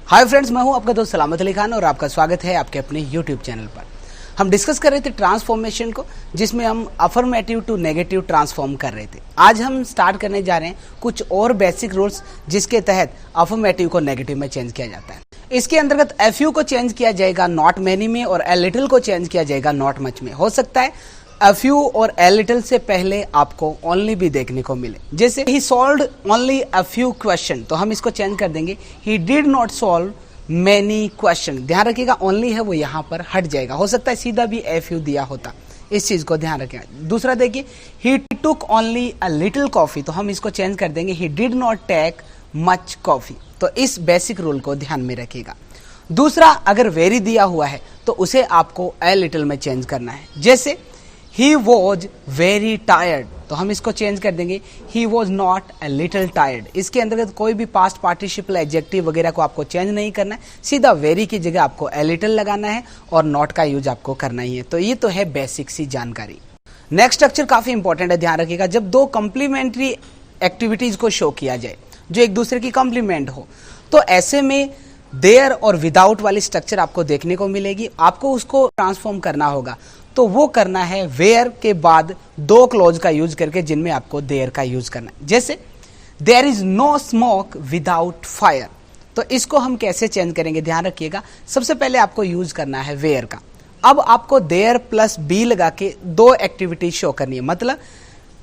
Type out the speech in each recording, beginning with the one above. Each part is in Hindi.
हाय फ्रेंड्स, मैं हूं आपका दोस्त सलामत अली खान और आपका स्वागत है आपके अपने यूट्यूब चैनल पर। हम डिस्कस कर रहे थे ट्रांसफॉर्मेशन को, जिसमें हम अफर्मेटिव टू नेगेटिव ट्रांसफॉर्म कर रहे थे। आज हम स्टार्ट करने जा रहे हैं कुछ और बेसिक रूल्स जिसके तहत अफर्मेटिव को नेगेटिव में चेंज किया जाता है। इसके अंतर्गत एफ यू को चेंज किया जाएगा नॉट मैनी में और ए लिटिल को चेंज किया जाएगा नॉट मच में। हो सकता है a few और a little से पहले आपको only भी देखने को मिले, जैसे he solved only a few question, तो हम इसको चेंज कर देंगे he did not solve many question। ध्यान रखिएगा only है वो यहाँ पर हट जाएगा, हो सकता है सीधा भी a few दिया होता, इस चीज को ध्यान रखिएगा। दूसरा देखिए he took only a little coffee, तो हम इसको चेंज कर देंगे he did not take much coffee। तो इस बेसिक रूल को ध्यान में रखिएगा। दूसरा, अगर वेरी दिया हुआ है तो उसे आपको a little में चेंज करना है, जैसे He was very tired, तो हम इसको चेंज कर देंगे He was not a little tired। इसके अंतर्गत कोई भी पास्ट पार्टिसिपल एडजेक्टिव वगैरह को आपको चेंज नहीं करना है, सीधा वेरी की जगह आपको a little लगाना है और नॉट का यूज आपको करना ही है। तो ये तो है बेसिक सी जानकारी। नेक्स्ट स्ट्रक्चर काफी इंपॉर्टेंट है, ध्यान रखिएगा। जब दो कंप्लीमेंट्री एक्टिविटीज को शो किया जाए जो एक दूसरे की कॉम्प्लीमेंट हो, तो ऐसे में देयर और विदाउट वाली स्ट्रक्चर आपको देखने को मिलेगी। आपको उसको ट्रांसफॉर्म करना होगा, तो वो करना है वेयर के बाद दो क्लॉज का यूज करके, जिनमें आपको देयर का यूज करना है। जैसे there is no smoke without fire, तो इसको हम कैसे चेंज करेंगे, ध्यान रखिएगा। सबसे पहले आपको यूज करना है वेयर का। अब आपको देयर प्लस बी लगा के दो एक्टिविटी शो करनी है, मतलब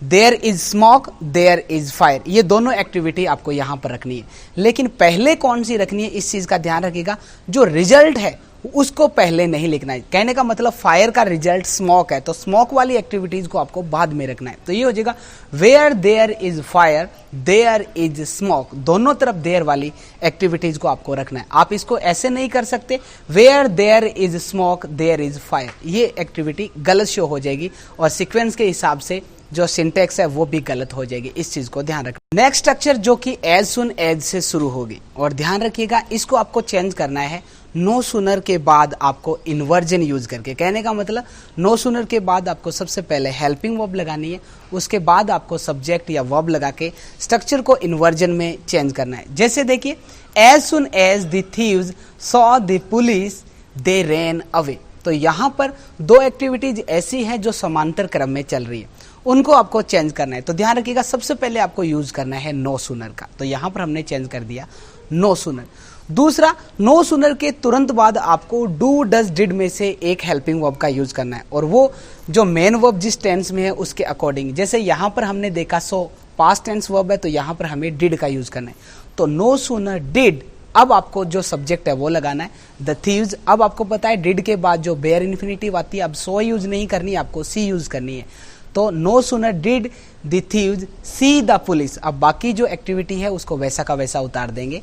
there is smoke, there is fire, ये दोनों एक्टिविटी आपको यहां पर रखनी है। लेकिन पहले कौन सी रखनी है, इस चीज का ध्यान रखिएगा। जो रिजल्ट है उसको पहले नहीं लिखना है। कहने का मतलब फायर का रिजल्ट स्मोक है, तो स्मोक वाली एक्टिविटीज को आपको बाद में रखना है। तो ये हो जाएगा where there is fire, there is smoke, दोनों तरफ देयर वाली एक्टिविटीज को आपको रखना है। आप इसको ऐसे नहीं कर सकते where there is smoke, there is fire, ये एक्टिविटी गलत शो हो जाएगी और सीक्वेंस के हिसाब से जो सिंटेक्स है वो भी गलत हो जाएगी, इस चीज को ध्यान रखना। नेक्स्ट स्ट्रक्चर जो कि एज सुन एज से शुरू होगी, और ध्यान रखिएगा इसको आपको चेंज करना है नो सूनर के बाद आपको इन्वर्जन यूज करके। कहने का मतलब नो सूनर के बाद आपको सबसे पहले हेल्पिंग वर्ब लगानी है, उसके बाद आपको सब्जेक्ट या वर्ब लगा के स्ट्रक्चर को इन्वर्जन में चेंज करना है। जैसे देखिए as soon as the thieves saw the police they ran away, तो यहां पर दो एक्टिविटीज ऐसी हैं जो समांतर क्रम में चल रही है, उनको आपको चेंज करना है। तो ध्यान रखिएगा सबसे पहले आपको यूज करना है नो सूनर का, तो यहां पर हमने चेंज कर दिया नो सूनर। दूसरा, नो सूनर के तुरंत बाद आपको डू डज डिड में से एक हेल्पिंग वर्ब का यूज करना है, और वो जो मेन वर्ब जिस टेंस में है उसके अकॉर्डिंग। जैसे यहां पर हमने देखा सो पास्ट टेंस वर्ब है, तो यहां पर हमें डिड का यूज करना है। तो नो सूनर डिड, अब आपको जो सब्जेक्ट है वो लगाना है द थीव्स। अब आपको पता है डिड के बाद जो बेयर इन्फिनिटिव आती है, अब सो यूज नहीं करनी है, आपको सी यूज करनी है। तो no sooner did the thieves see the police, अब बाकी जो एक्टिविटी है उसको वैसा का वैसा उतार देंगे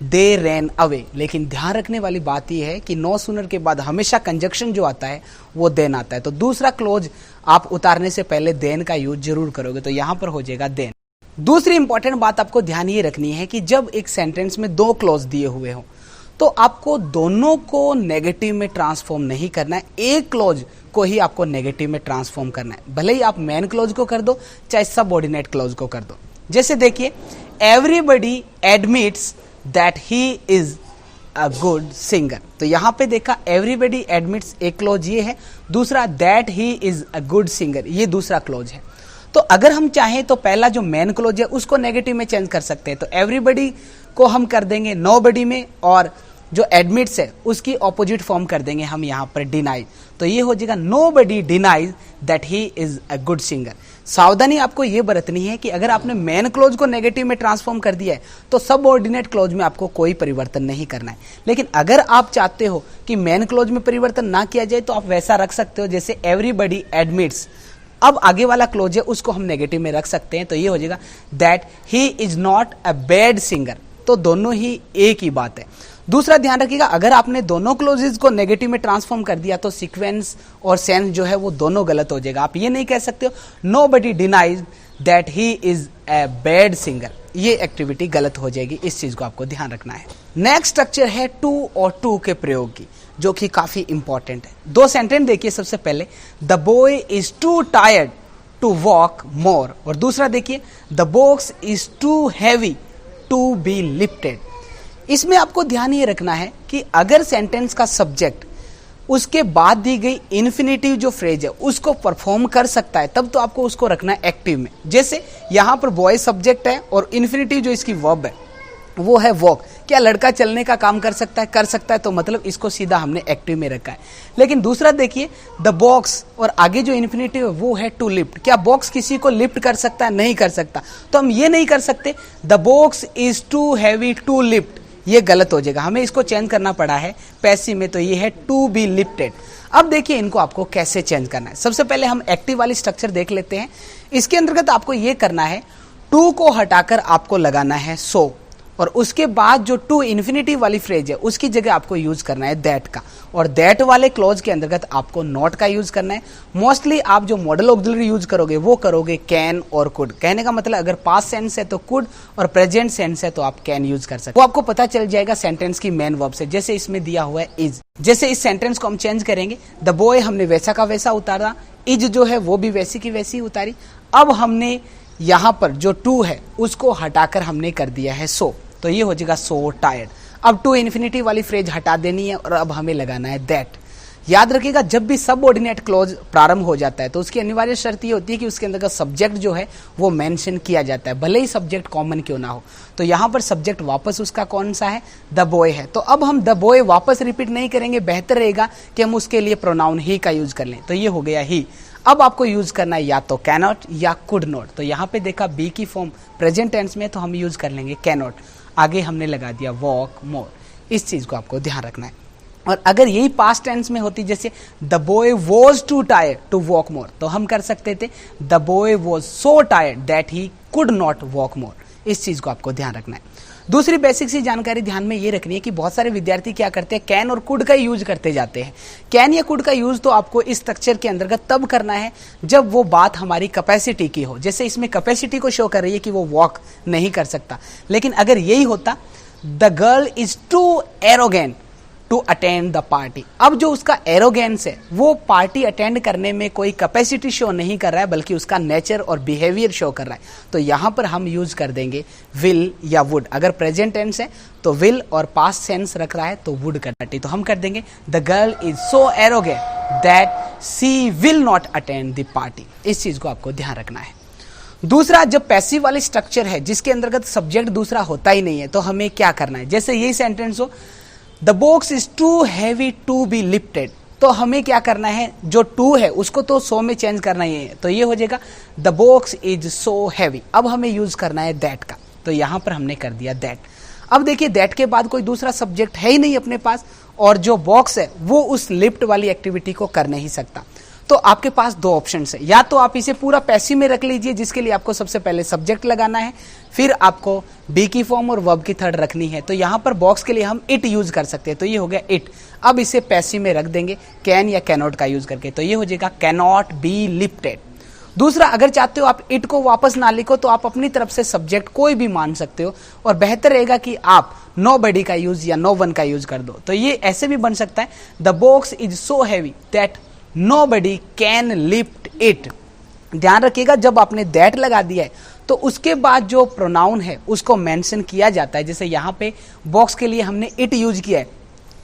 दे रैन अवे। लेकिन ध्यान रखने वाली बात यह है कि नो सूनर के बाद हमेशा कंजक्शन जो आता है वो देन आता है, तो दूसरा क्लोज आप उतारने से पहले देन का यूज जरूर करोगे, तो यहां पर हो जाएगा देन। दूसरी इंपॉर्टेंट बात आपको ध्यान ये रखनी है कि जब एक सेंटेंस में दो क्लोज दिए हुए हो, तो आपको दोनों को नेगेटिव में ट्रांसफॉर्म नहीं करना है, एक क्लोज को ही आपको नेगेटिव में ट्रांसफॉर्म करना है। भले ही आप मेन क्लोज को कर दो चाहे सबऑर्डिनेट क्लोज को कर दो। जैसे देखिए everybody admits that he is a good singer, तो यहां पे देखा एवरीबडी एडमिट्स एक क्लोज ये है, दूसरा that he is a good singer ये दूसरा क्लोज है। तो अगर हम चाहें तो पहला जो मेन क्लोज है उसको नेगेटिव में चेंज कर सकते हैं, तो एवरीबडी को हम कर देंगे नोबडी में, और जो एडमिट्स है उसकी ऑपोजिट फॉर्म कर देंगे हम यहाँ पर डिनाई, तो ये हो जाएगा nobody denies that he is a good singer. सावधानी आपको ये बरतनी है कि अगर आपने मेन क्लोज को नेगेटिव में ट्रांसफॉर्म कर दिया है तो सबऑर्डिनेट क्लोज में आपको कोई परिवर्तन नहीं करना है। लेकिन अगर आप चाहते हो कि मेन क्लोज में परिवर्तन ना किया जाए तो आप वैसा रख सकते हो, जैसे एवरीबडी एडमिट्स, अब आगे वाला क्लोज है उसको हम नेगेटिव में रख सकते हैं, तो ये हो जाएगा that he is not a bad singer, तो दोनों ही एक ही बात है। दूसरा ध्यान रखिएगा अगर आपने दोनों क्लोजेस को नेगेटिव में ट्रांसफॉर्म कर दिया तो सीक्वेंस और सेंस जो है वो दोनों गलत हो जाएगा। आप ये नहीं कह सकते हो nobody denies that he is a bad singer, ये एक्टिविटी गलत हो जाएगी, इस चीज को आपको ध्यान रखना है। नेक्स्ट स्ट्रक्चर है टू और टू के प्रयोग की, जो कि काफी इंपॉर्टेंट है। दो सेंटेंस देखिए, सबसे पहले the boy is too tired to walk more, और दूसरा देखिए the box is too heavy to be lifted. इसमें आपको ध्यान ये रखना है कि अगर सेंटेंस का सब्जेक्ट उसके बाद दी गई इन्फिनेटिव जो फ्रेज है उसको परफॉर्म कर सकता है, तब तो आपको उसको रखना है एक्टिव में। जैसे यहां पर बॉय सब्जेक्ट है और इन्फिनेटिव जो इसकी वर्ब है वो है वॉक। क्या लड़का चलने का काम कर सकता है? कर सकता है, तो मतलब इसको सीधा हमने एक्टिव में रखा है। लेकिन दूसरा देखिए, द बॉक्स और आगे जो इन्फिनेटिव है वो है टू लिफ्ट। क्या बॉक्स किसी को लिफ्ट कर सकता है? नहीं कर सकता, तो हम ये नहीं कर सकते the box is too heavy to lift, ये गलत हो जाएगा। हमें इसको चेंज करना पड़ा है पैसिव में, तो ये है टू बी लिफ्टेड। अब देखिए इनको आपको कैसे चेंज करना है। सबसे पहले हम एक्टिव वाली स्ट्रक्चर देख लेते हैं। इसके अंतर्गत आपको ये करना है, टू को हटाकर आपको लगाना है सो, और उसके बाद जो टू इन्फिनिटी वाली फ्रेज है उसकी जगह आपको यूज करना है दैट का, और दैट वाले क्लॉज के अंतर्गत आपको नॉट का यूज करना है। मोस्टली आप जो मॉडल ऑक्सिलरी यूज करोगे वो करोगे कैन और कुड। कहने का मतलब अगर पास्ट सेंस है तो कुड और प्रेजेंट सेंस है तो आप कैन यूज कर सकते हो। वो आपको पता चल जाएगा सेंटेंस की मेन वर्ब से। जैसे इसमें दिया हुआ है इज, जैसे इस सेंटेंस को हम चेंज करेंगे, द बॉय हमने वैसा का वैसा उतारा, इज जो है वो भी वैसी की वैसी उतारी। अब हमने यहां पर जो टू है उसको हटाकर हमने कर दिया है सो, तो ये हो जाएगा सो टायर्ड। अब टू इन्फिनिटी वाली फ्रेज हटा देनी है और अब हमें लगाना है दैट। याद रखिएगा, जब भी सबऑर्डिनेट क्लॉज प्रारंभ हो जाता है तो उसकी अनिवार्य शर्त ये होती है कि उसके अंदर का सब्जेक्ट जो है वो मेंशन किया जाता है, भले ही सब्जेक्ट कॉमन क्यों ना हो। तो यहाँ पर सब्जेक्ट वापस उसका कौन सा है? द बॉय है। तो अब हम द बॉय वापस रिपीट नहीं करेंगे, बेहतर रहेगा कि हम उसके लिए प्रोनाउन ही का यूज कर लें। तो ये हो गया ही। अब आपको यूज करना है या तो कैनॉट या कुड नॉट। तो यहाँ पे देखा बी की फॉर्म प्रेजेंट टेंस में, तो हम यूज कर लेंगे कैनॉट। आगे हमने लगा दिया वॉक मोर। इस चीज को आपको ध्यान रखना है। और अगर यही पास्ट टेंस में होती, जैसे the boy was too tired to walk more, तो हम कर सकते थे the boy was so tired that he could not walk more. इस चीज को आपको ध्यान रखना है। दूसरी बेसिक सी जानकारी ध्यान में ये रखनी है कि बहुत सारे विद्यार्थी क्या करते हैं, कैन और कुड का यूज करते जाते हैं। कैन या कुड का यूज तो आपको इस स्ट्रक्चर के अंतर्गत तब करना है जब वो बात हमारी कैपेसिटी की हो। जैसे इसमें कैपेसिटी को शो कर रही है कि वो वॉक नहीं कर सकता, लेकिन अगर यही होता the girl is too arrogant to attend the party, अब जो उसका एरोगेंस है वो पार्टी अटेंड करने में कोई कैपेसिटी शो नहीं कर रहा है बल्कि उसका नेचर और बिहेवियर शो कर रहा है, तो यहां पर हम यूज कर देंगे विल या वुड। अगर प्रेजेंट टेंस है तो विल और पास्ट सेंस रख रहा है तो वुड करना, तो हम कर देंगे the girl is so arrogant that she will not attend the party. इस चीज को आपको ध्यान रखना है। दूसरा, जब पैसिव वाली स्ट्रक्चर है जिसके अंतर्गत सब्जेक्ट दूसरा होता ही नहीं है, तो हमें क्या करना है। जैसे यही सेंटेंस हो the box is too heavy to be lifted, तो हमें क्या करना है, जो टू है उसको तो सो में चेंज करना ही है, तो ये हो जाएगा the box is so heavy. अब हमें यूज करना है दैट का, तो यहां पर हमने कर दिया दैट। अब देखिए दैट के बाद कोई दूसरा सब्जेक्ट है ही नहीं अपने पास, और जो बॉक्स है वो उस लिफ्ट वाली एक्टिविटी को कर नहीं सकता। तो आपके पास दो ऑप्शन है, या तो आप इसे पूरा पैसिव में रख लीजिए जिसके लिए आपको सबसे पहले सब्जेक्ट लगाना है, फिर आपको बी की फॉर्म और वर्ब की थर्ड रखनी है। तो यहां पर बॉक्स के लिए हम इट यूज कर सकते हैं, तो ये हो गया इट। अब इसे पैसिव में रख देंगे कैन या कैनॉट का यूज करके, तो ये हो जाएगा कैनॉट बी लिफ्टेड। दूसरा, अगर चाहते हो आप इट को वापस ना लिखो तो आप अपनी तरफ से सब्जेक्ट कोई भी मान सकते हो, और बेहतर रहेगा कि आप नो बडी का यूज या नो वन का यूज कर दो। तो ये ऐसे भी बन सकता है the box is so heavy that nobody can lift it। ध्यान रखिएगा, जब आपने दैट लगा दिया है तो उसके बाद जो प्रोनाउन है उसको मेंशन किया जाता है। जैसे यहाँ पे बॉक्स के लिए हमने इट यूज किया है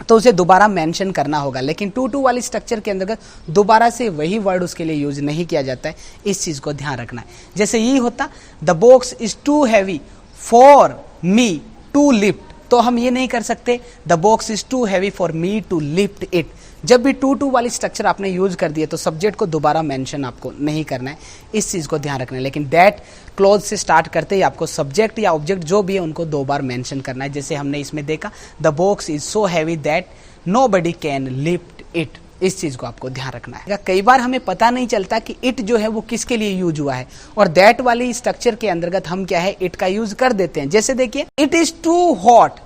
तो उसे दोबारा मेंशन करना होगा, लेकिन टू वाली स्ट्रक्चर के अंतर्गत दोबारा से वही वर्ड उसके लिए यूज नहीं किया जाता है। इस चीज को ध्यान रखना है। जैसे ये होता the box is too heavy for me to lift, तो हम ये नहीं कर सकते the box is too heavy for me to lift it. जब भी टू वाली स्ट्रक्चर आपने यूज कर दिया तो सब्जेक्ट को दोबारा मेंशन आपको नहीं करना है, इस चीज को ध्यान रखना है। लेकिन दैट क्लॉज से स्टार्ट करते ही आपको सब्जेक्ट या ऑब्जेक्ट जो भी है उनको दो बार मेंशन करना है। जैसे हमने इसमें देखा the box is so heavy that nobody can lift it. इस चीज को आपको ध्यान रखना है। कई बार हमें पता नहीं चलता कि इट जो है वो किसके लिए यूज हुआ है, और दैट वाली स्ट्रक्चर के अंतर्गत हम क्या है इट का यूज कर देते हैं। जैसे देखिए it is too hot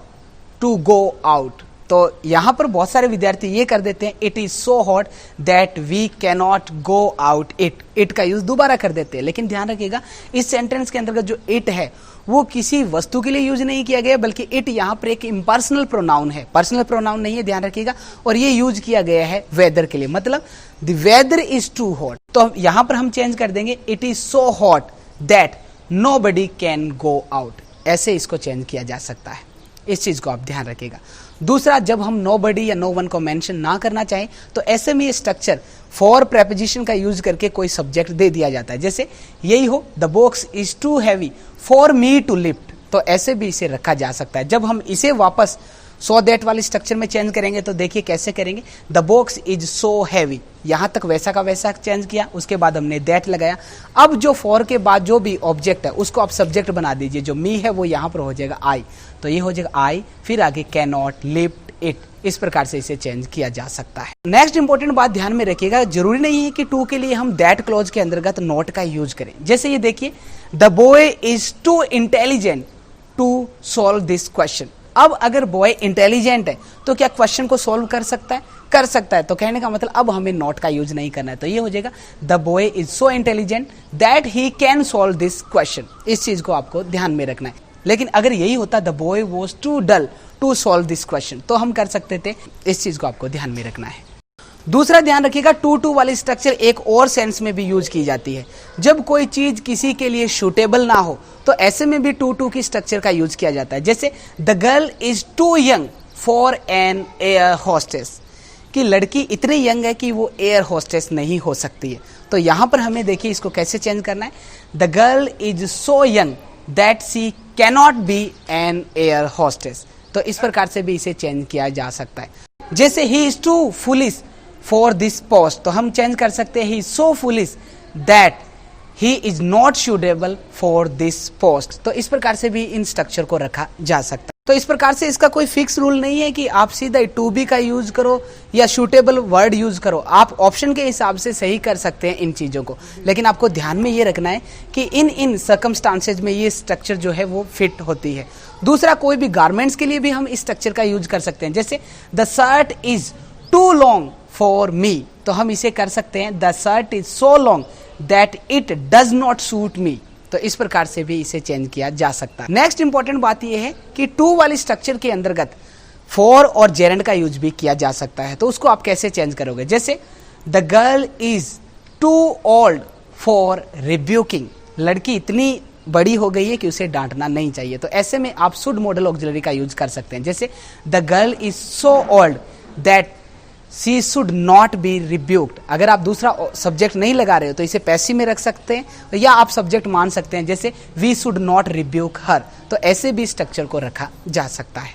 to go out, तो यहां पर बहुत सारे विद्यार्थी ये कर देते हैं it is so hot that we cannot go out it का यूज दोबारा कर देते हैं। लेकिन ध्यान रखिएगा इस सेंटेंस के अंतर्गत जो इट है वो किसी वस्तु के लिए यूज नहीं किया गया, बल्कि इट यहाँ पर एक इम्पर्सनल प्रोनाउन है, पर्सनल प्रोनाउन नहीं है, ध्यान रखिएगा। और ये यूज किया गया है वेदर के लिए, मतलब the weather is too hot, तो यहां पर हम चेंज कर देंगे it is so hot that nobody can go out. ऐसे इसको चेंज किया जा सकता है। इस चीज को आप ध्यान रखिएगा। दूसरा, जब हम नोबडी या नो वन को मेंशन ना करना चाहें तो ऐसे में ये स्ट्रक्चर फॉर प्रेपोजिशन का यूज करके कोई सब्जेक्ट दे दिया जाता है। जैसे यही हो, the box is too heavy for me to lift, तो ऐसे भी इसे रखा जा सकता है। जब हम इसे वापस सो दैट वाले स्ट्रक्चर में चेंज करेंगे तो देखिए कैसे करेंगे, the box is so heavy, यहां तक वैसा का वैसा चेंज किया, उसके बाद हमने दैट लगाया। अब जो फॉर के बाद जो भी ऑब्जेक्ट है उसको आप सब्जेक्ट बना दीजिए, जो मी है वो यहां पर हो जाएगा आई, तो ये हो जाएगा आई, फिर आगे कैन नॉट लिफ्ट इट, इस प्रकार से इसे चेंज किया जा सकता है। नेक्स्ट इंपॉर्टेंट बात ध्यान में रखिएगा, जरूरी नहीं है कि टू के लिए हम दैट क्लॉज के अंतर्गत नॉट का यूज करें। जैसे ये देखिए, the boy is too intelligent to solve this question. अब अगर बॉय इंटेलिजेंट है तो क्या क्वेश्चन को सॉल्व कर सकता है? कर सकता है। तो कहने का मतलब अब हमें नॉट का यूज नहीं करना है, तो ये हो जाएगा the boy is so intelligent that he can solve this question. इस चीज को आपको ध्यान में रखना है। लेकिन अगर यही होता the boy was too dull to solve this question, तो हम कर सकते थे। इस चीज को आपको ध्यान में रखना है। दूसरा ध्यान रखिएगा, टू वाली स्ट्रक्चर एक और सेंस में भी यूज की जाती है। जब कोई चीज किसी के लिए सूटेबल ना हो तो ऐसे में भी टू की स्ट्रक्चर का यूज किया जाता है। जैसे the girl is too young for an air hostess, कि लड़की इतनी यंग है कि वो एयर होस्टेस नहीं हो सकती है। तो यहां पर हमें देखिए इसको कैसे चेंज करना है, the girl is so young that she cannot be an air hostess, तो इस प्रकार से भी इसे चेंज किया जा सकता है। जैसे he is too foolish for this post, तो हम चेंज कर सकते हैं he is so foolish that he is not suitable for this post, तो इस प्रकार से भी इन स्ट्रक्चर को रखा जा सकता है। तो इस प्रकार से इसका कोई फिक्स रूल नहीं है कि आप सीधा टू बी का यूज करो या सूटेबल वर्ड यूज करो, आप ऑप्शन के हिसाब से सही कर सकते हैं इन चीजों को। लेकिन आपको ध्यान में ये रखना है कि इन सर्कमस्टांसेज में ये स्ट्रक्चर जो है वो फिट होती है। दूसरा, कोई भी गारमेंट्स के लिए भी हम इस स्ट्रक्चर का यूज कर सकते हैं। जैसे the shirt is too long for me, तो हम इसे कर सकते हैं the shirt is so long that it does not suit me, तो इस प्रकार से भी इसे चेंज किया जा सकता है। नेक्स्ट इंपॉर्टेंट बात यह है कि टू वाली स्ट्रक्चर के अंतर्गत फॉर और जेरेंड का यूज भी किया जा सकता है। तो उसको आप कैसे चेंज करोगे? जैसे the girl is too old for rebuking, लड़की इतनी बड़ी हो गई है कि उसे डांटना नहीं चाहिए, तो ऐसे में आप शुड मॉडल ऑक्सिलरी का यूज कर सकते हैं। जैसे the girl is so old that she should not be rebuked, अगर आप दूसरा सब्जेक्ट नहीं लगा रहे हो तो इसे पैसिव में रख सकते हैं या आप सब्जेक्ट मान सकते हैं, जैसे वी शुड नॉट रिब्यूक हर, तो ऐसे भी स्ट्रक्चर को रखा जा सकता है।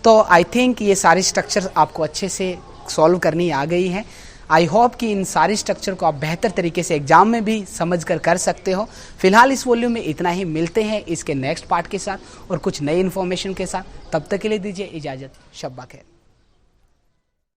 तो आई थिंक ये सारी स्ट्रक्चर आपको अच्छे से सॉल्व करनी आ गई है। आई होप कि इन सारी स्ट्रक्चर को आप बेहतर तरीके से एग्जाम में भी समझ कर सकते हो। फिलहाल इस वॉल्यूम में इतना ही, मिलते हैं इसके नेक्स्ट पार्ट के साथ और कुछ नई इन्फॉर्मेशन के साथ। तब तक के लिए दीजिए इजाजत, शब्बा खैर।